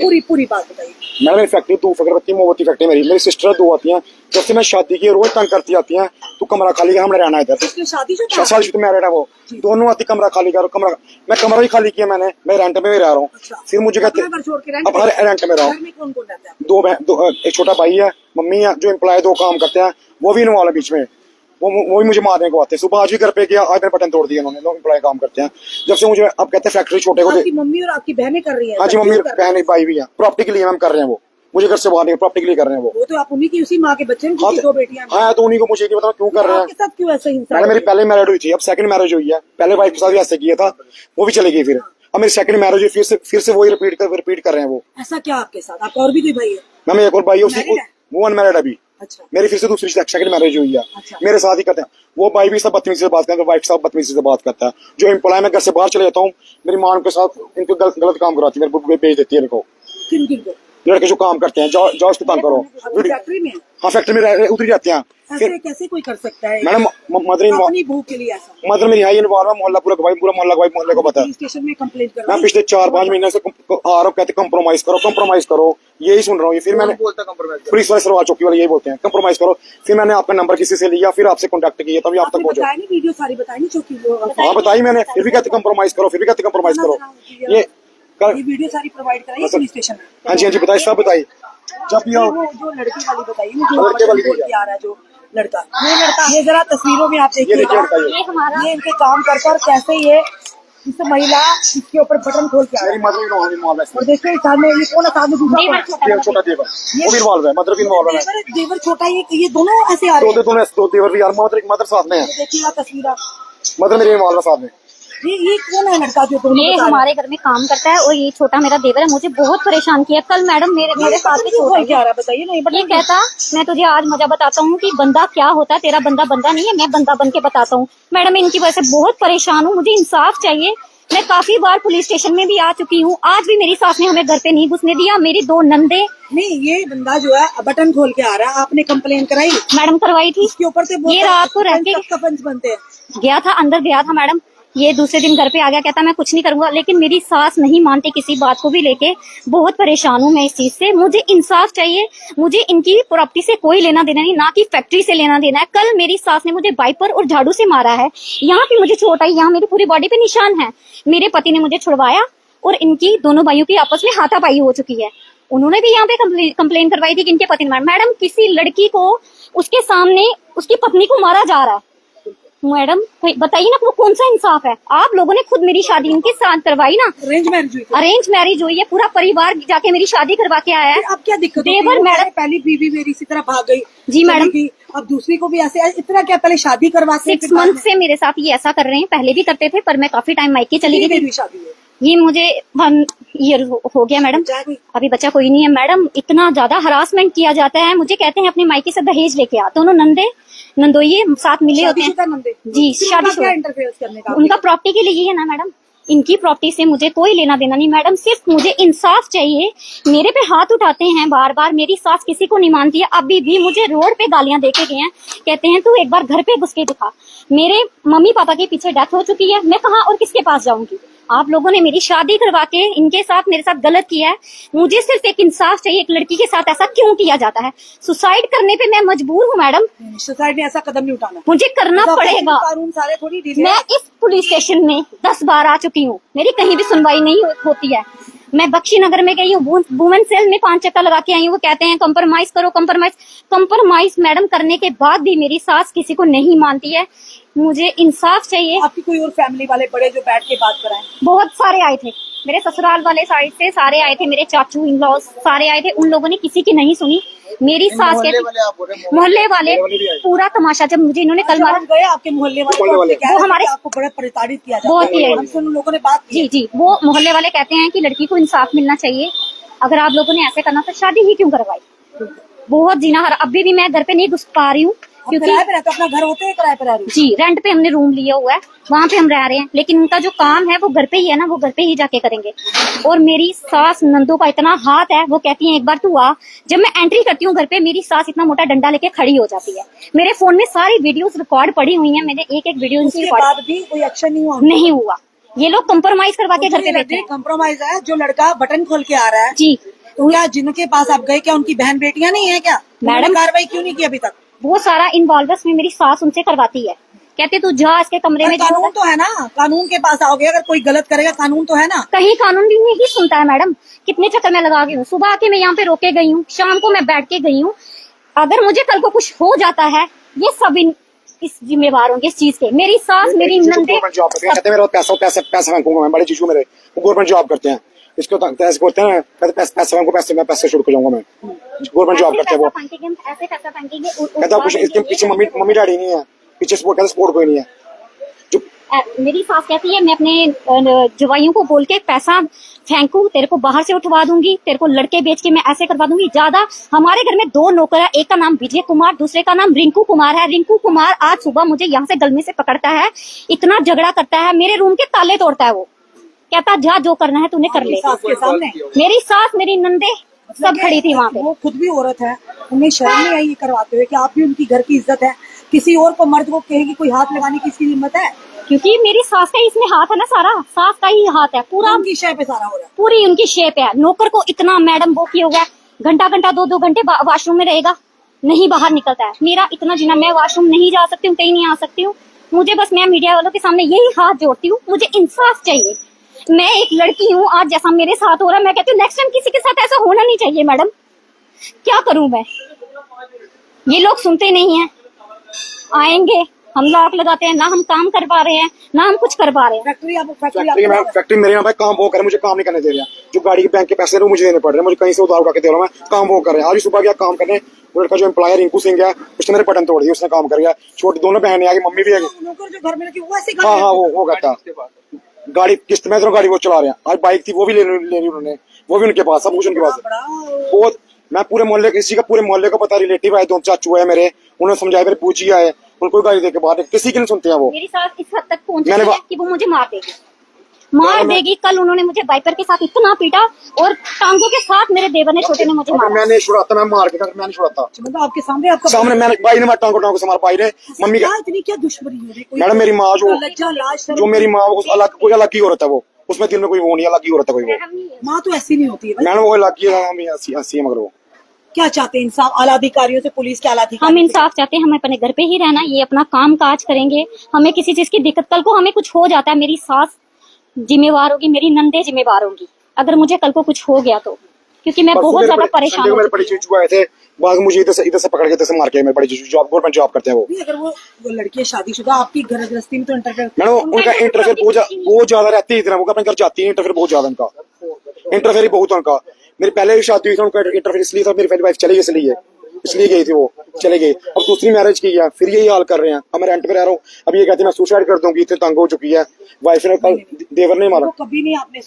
पूरी पूरी बात बताइए। मेरी फैक्ट्री धूप अगरबत्ती मोमबत्ती फैक्ट्री मेरी सिस्टर दो आती हैं। जब से मैं शादी की रोज तंग करती आती हैं। तू कमरा खाली कर, हमने रहना इधर। शादी मैरिड है वो, दोनों आती कमरा खाली करो कमरा। मैं कमरा भी खाली किया मैंने, मैं रेंट में भी रह रहा हूँ। फिर मुझे कहते अब हर रेंट में रहा हूँ। दो एक छोटा भाई है, मम्मी है जो एम्प्लॉय, दो काम करते हैं, वो भी इन्वॉल्व है बीच में। वो भी मुझे मारने को आते हैं। सुबह आज भी घर पे गया, आज मेरे बटन तोड़ दिए उन्होंने। लोग एम्प्लॉय काम करते हैं। जब से मुझे अब कहते हैं फैक्ट्री छोटे को। आपकी मम्मी और आपकी बहनें कर रही है? हाँ जी, मम्मी बहन भाई भी है। प्रॉपर्टी के लिए हम कर रहे हैं। वो मुझे घर से बाहर नहीं, प्रॉपर्टी के लिए कर रहे हैं। वो तो आप उन्हीं की उसी माँ के बच्चे हैं, दो बेटियां। हाँ, तो उन्हीं को मुझे नहीं पता क्यों कर रहे हैं। आपके साथ क्यों ऐसा हिंसा? मेरी पहले मैरिज हुई थी, अब सेकंड मैरिज हुई है। पहले वाइफ के साथ भी ऐसे किया था, वो भी चली गई। फिर अब मेरी सेकंड मैरिज हुई, फिर से वही रिपीट कर रहे हैं वो। ऐसा क्या आपके साथ? आपका और भी कोई भाई है? मैम एक और भाई है, उसी वो अनमैरिड अभी। अच्छा। मेरी फिर से दूसरी सेकंड मैरिज हुई है। अच्छा। मेरे साथ ही करते हैं वो भाई भी सब बदतमीजी से बात करते हैं, वाइफ साहब बदतमीजी से बात करता है। जो एम्प्लॉय मैं घर से बाहर चले जाता हूँ, मेरी मां के साथ इनको गलत काम कराती है, मेरे को भेज देती है। इनको लड़के जो काम करते हैं, जाओ उसको तंग करो। फैक्ट्री में? हाँ, फैक्ट्री में उधर जाते हैं। कैसे कोई कर सकता है मैडम? मदर मेरी है इन्वॉल्व है। मोहल्ला पूरा गवाही, पूरा मोहल्ला गवाही, मोहल्ले को पता है। स्टेशन में कंप्लेंट कर, मैं पिछले 4-5 महीने से आ रहा हूँ, कहते कंप्रोमाइज करो, यही सुन रहा हूँ। फिर मैंने पुलिस वाले सरवा चौकी वाले यही बोलते हैं कंप्रोमाइज करो। फिर मैंने आपका नंबर किसी से लिया, फिर आपसे कॉन्टेक्ट किया, तभी आप तक पहुंचा। वीडियो सारी बताई चौकी? हाँ बताई मैंने, फिर भी कहते कंप्रोमाइज करो, ये वीडियो सारी प्रोवाइड कराई पुलिस स्टेशन में? हाँ जी बताइए, सब बताइए। जब भी आओ जो लड़की वाली बताइए, लड़के वाली आ रहा है जो लड़का, ये जरा तस्वीरों में आप देखिए। ये इनके काम कर कैसे ये इस महिला इसके ऊपर बटन खोल के आ रही है। और देखिए सामने ये कौन है? छोटा देवर, वो भी इन्वॉल्व है, मदर भी इन्वॉल्व है। देवर छोटा, ये दोनों ऐसे आ रहे हैं। दो देवर भी यार, मदर साथ में है। देखिएगा तस्वीर, मदर मेरी इन्वॉल्व है साथ में। ये कौन है लड़का जो ये हमारे घर में काम करता है और ये छोटा मेरा देवर है। मुझे बहुत परेशान किया। कल मैडम मेरे साथ भी छोटा क्या रहा बताइए ना। ये कहता मैं तुझे आज मजा बताता हूँ कि बंदा क्या होता है। तेरा बंदा नहीं है, मैं बंदा बन के बताता हूँ। मैडम इनकी वजह से बहुत परेशान हूँ, मुझे इंसाफ चाहिए। मैं काफी बार पुलिस स्टेशन में भी आ चुकी हूँ। आज भी मेरी सास ने हमें घर पे नहीं घुसने दिया। मेरी 2 नंदे। नहीं, ये बंदा जो है बटन खोल के आ रहा है, आपने कंप्लेन कराई? मैडम करवाई थी। इसके ऊपर से ये रात को रह के पंच बनते हैं। गया था, अंदर गया था मैडम। ये दूसरे दिन घर पे आ गया, कहता मैं कुछ नहीं करूंगा। लेकिन मेरी सास नहीं मानती किसी बात को भी लेके। बहुत परेशान हूँ मैं इस चीज से। मुझे इंसाफ चाहिए। मुझे इनकी प्रॉपर्टी से कोई लेना देना नहीं, ना कि फैक्ट्री से लेना देना है। कल मेरी सास ने मुझे वाइपर और झाड़ू से मारा है। यहाँ पे मुझे चोट आई, यहाँ मेरी पूरी बॉडी पे निशान है। मेरे पति ने मुझे छुड़वाया और इनकी दोनों भाइयों की आपस में हाथापाई हो चुकी है। उन्होंने भी यहाँ पे कंप्लेन करवाई थी कि इनके पति ने मारा। मैडम किसी लड़की को उसके सामने उसकी पत्नी को मारा जा रहा है। मैडम बताइए ना, वो कौन सा इंसाफ है? आप लोगों ने खुद मेरी शादी इनके साथ करवाई ना। अरेंज मैरिज हुई है, पूरा परिवार जाके मेरी शादी करवा के आया है। अब क्या दिक्कत? देवर मैडम, पहली बीवी मेरी इसी तरह भाग गई। जी मैडम, अब दूसरी को भी ऐसे इतना क्या? पहले शादी करवा के 6 मंथ से मेरे साथ ये ऐसा कर रहे हैं। पहले भी करते थे, पर मैं काफी टाइम मायके चली गई थी। शादी है ये मुझे 1 ईयर हो गया मैडम। अभी बच्चा कोई नहीं है मैडम। इतना ज्यादा हरासमेंट किया जाता है। मुझे कहते हैं अपने मायके से दहेज लेके आ। दोनों नंदोई साथ मिले होते हैं। जी, शादीशुदा। उनका प्रॉपर्टी के लिए है ना मैडम। इनकी प्रॉपर्टी से मुझे कोई लेना देना नहीं मैडम। सिर्फ मुझे इंसाफ चाहिए। मेरे पे हाथ उठाते हैं बार बार। मेरी सास किसी को नहीं मानती है। अभी भी मुझे रोड पे गालियां देके गए हैं। कहते हैं तू एक बार घर पे घुस के दिखा। मेरे मम्मी पापा के पीछे डेथ हो चुकी है, मैं कहाँ और किसके पास जाऊंगी? आप लोगों ने मेरी शादी करवा के इनके साथ मेरे साथ गलत किया है। मुझे सिर्फ एक इंसाफ चाहिए। एक लड़की के साथ ऐसा क्यों किया जाता है? सुसाइड करने पे मैं मजबूर हूँ मैडम। सुसाइड में ऐसा कदम नहीं उठाना, मुझे करना पड़ेगा। कानून सारे थोड़ी मैं इस पुलिस स्टेशन में 10 बार आ चुकी हूँ, मेरी कहीं भी सुनवाई नहीं होती है। मैं बख्शी नगर में गई हूँ, वुमेन सेल में 5 चक्कर लगा के आई हूँ। वो कहते हैं कंप्रोमाइज करो, कंप्रोमाइज मैडम करने के बाद भी मेरी सास किसी को नहीं मानती है। मुझे इंसाफ चाहिए। आपकी कोई और फैमिली वाले बड़े जो बैठ के बात कराएं? बहुत सारे आए थे, मेरे ससुराल वाले साइड से सारे आए थे, मेरे चाचू इन लॉज सारे आए थे। उन लोगों ने किसी की नहीं सुनी। मेरी सास के मोहल्ले वाले पूरा तमाशा। जब मुझे इन्होंने कल मारा, गए आपके मोहल्ले वाले वो हमारे आपको बड़ा प्रताड़ित किया बहुत ही हमसे उन लोगों ने बात की। जी, वो मोहल्ले वाले कहते हैं कि लड़की को इंसाफ मिलना चाहिए। अगर आप लोगों ने ऐसे करना तो शादी ही क्यों करवाई? बहुत जीना हर। अभी भी मैं घर पे नहीं घुस पा रही हूँ क्योंकि तो अपना घर होते है किराए पर रह रही? जी, रेंट पे हमने रूम लिया हुआ है, वहाँ पे हम रह रहे हैं। लेकिन उनका जो काम है वो घर पे ही है ना, वो घर पे ही जाके करेंगे। और मेरी सास नंदू का इतना हाथ है, वो कहती है एक बार तू आ। जब मैं एंट्री करती हूँ घर पे, मेरी सास इतना मोटा डंडा लेके खड़ी हो जाती है। मेरे फोन में सारी वीडियोस रिकॉर्ड पड़ी हुई है। मैंने एक वीडियो उसके बाद भी कोई एक्शन नहीं हुआ? नहीं हुआ। ये लोग कंप्रोमाइज करवा के घर पे बैठे हैं। कंप्रोमाइज है, जो लड़का बटन खोल के आ रहा है जी तो क्या जिनके पास आप गए क्या उनकी बहन बेटियां नहीं है क्या? मैडम, कार्रवाई क्यों नहीं की अभी तक? वो सारा इन्वॉल्वर्स में मेरी सास उनसे करवाती है, कहते तू जा इसके कमरे में, कानून तो है ना, कानून के पास आओगे अगर कोई गलत करेगा, कानून तो है ना। कहीं कानून भी नहीं सुनता है मैडम। कितने चक्कर में लगा गई हूँ, सुबह आके मैं यहाँ पे रोके गई हूँ, शाम को मैं बैठ के गई हूँ। अगर मुझे कल को कुछ हो जाता है ये सब इस जिम्मेवार होंगे इस चीज के। मेरी सास, मेरी नंदे, कहते मेरा पैसा फेंकूंगा मैं, बड़े जीजू मेरे गवर्नमेंट जॉब करते हैं, इसको पैसे बोलते हैं, पैसे फेंको, पैसे मैं पैसे छोड़ के जाऊंगा मैं, गवर्नमेंट जॉब करते हैं वो। ऐसे पैसा फेंकेंगे। कहता कुछ इसके पीछे मम्मी डैडी नहीं है, पीछे सपोर्ट कोई नहीं है। मेरी सास कहती है मैं अपने जवाइयों को बोल के पैसा फेंकू, तेरे को बाहर से उठवा दूंगी, तेरे को लड़के बेच के मैं ऐसे करवा दूंगी। ज्यादा हमारे घर में 2 नौकर है, एक का नाम विजय कुमार, दूसरे का नाम रिंकू कुमार है। रिंकू कुमार आज सुबह मुझे यहाँ से गलमे से पकड़ता है, इतना झगड़ा करता है, मेरे रूम के ताले तोड़ता है। वो कहता जा जो करना है तूने कर ले। सास के सामने मेरी सास, मेरी नंदे सब खड़ी थी वहाँ पे। वो खुद भी औरत है, उन्हें शर्म नहीं आई ये करवाते हुए कि आप भी उनकी घर की इज्जत है। किसी और को मर्द को कहेगी कोई हाथ लगाने की इसकी हिम्मत है? क्योंकि मेरी सास का इसमें हाथ है ना, सारा सास का ही हाथ है, पूरा उनकी शय पे सारा हो रहा है। पूरी उनकी शेप है। नौकर को इतना मैडम वो की हो गया, घंटा 2 घंटे वॉशरूम में रहेगा, नहीं बाहर निकलता है। मेरा इतना जीना, मैं वॉशरूम नहीं जा सकती हूँ, कहीं नहीं आ सकती हूँ। मुझे बस, मैं मीडिया वालों के सामने यही हाथ जोड़ती हूँ, मुझे इंसाफ चाहिए। मैं एक लड़की हूँ, आज जैसा मेरे साथ हो रहा है मैं कहती हूँ नेक्स्ट टाइम किसी के साथ ऐसा होना नहीं चाहिए। मैडम क्या करूं मैं, ये लोग सुनते नहीं है। आएंगे, हम लॉक लगाते हैं, ना हम काम कर पा रहे हैं ना हम कुछ कर पा रहे हैं। फैक्ट्री मेरे यहाँ पे काम वो करे, मुझे काम नहीं करने दे रहा। जो गाड़ी के बैंक के पैसे मुझे देने पड़ रहे हैं, मुझे कहीं से उधार उठा के दे रहा हूँ मैं, काम वो कर रहे हैं। आज सुबह गया काम करने, वो लड़का जो एम्प्लॉयर रिंकू सिंह है उसने मेरे बटन तोड़ दिए, उसने काम कर गया। छोटी दोनों बहनें आ गई, मम्मी भी आ गई। जो घर में लगी वो ऐसे हाँ वो कहता गाड़ी किस्त में तो गाड़ी वो चला रहे हैं। आज बाइक थी वो भी ले ली उन्होंने, वो भी उनके पास, सब कुछ उनके पास है। बहुत मैं पूरे मोहल्ले, किसी का पूरे मोहल्ले को पता, रिलेटिव आए, 2 चाचू है मेरे, उन्होंने समझाया, मेरे पूछी आए, उनको गाड़ी दे के बाहर, किसी की नहीं सुनते हैं वो। मेरी सास इस हद तक पहुंची है कि वो मुझे मार देगी। कल उन्होंने मुझे वाइपर के साथ इतना पीटा और टांगों के साथ मेरे देवर ने, छोटे ने मुझे मारा। मैंने छुड़ाता, मैं मार के, मैं नहीं छुड़ाता। मतलब आपके सामने, आपका सामने मैंने भाई ने टांगों से मार पाई ने। मम्मी का इतनी क्या दुश्मनी है मैडम, मेरी माँ जो मेरी माँ अलग, कोई अलग ही औरत है वो, उसमें दिल में कोई वो नहीं, अलग ही औरत है कोई वो। माँ तो ऐसी नहीं होती है मैडम, वो अलग ही है, मगर वो क्या चाहते हैं इंसाफ आला अधिकारियों से, पुलिस के आला अधिकारी? हम इंसाफ चाहते हैं, हम अपने घर पे ही रहना, ये अपना काम काज करेंगे, हमें किसी चीज की दिक्कत, कल को हमें कुछ हो जाता है मेरी सास जिम्मेवार होगी, मेरी नंदे जिम्मेवार होगी अगर मुझे कल को कुछ हो गया तो, क्योंकि मैं बहुत ज्यादा परेशान हूँ। मेरे बड़े जीजू आए थे, बाद मुझे इधर से पकड़ के इधर से मार के, मेरे बड़े जीजू गवर्नमेंट जॉब करते हैं वो। अगर वो लड़की शादीशुदा, आपकी घर गृहस्थी में तो इंटरफेयर, मैडम उनका इंटरफेयर बहुत ज्यादा रहती है, इतना वो अपने घर जाती है, इंटरफेयर बहुत ज्यादा उनका, इंटरफेयर बहुत उनका। मेरी पहले भी शादी हुई थी, उनका इंटरफेयर इसलिए था, मेरी पहली वाइफ चली गई, इसलिए गई थी वो, चले गई। अब दूसरी मैरिज की है, फिर यही हाल कर रहे हैं। अब मैं रेंट पे रह रहा हूँ, अब ये कहते हैं मैं सुसाइड कर दूंगी, इतनी तंग हो चुकी है वाइफ ने, कल देवर ने मारा। कभी नहीं आपने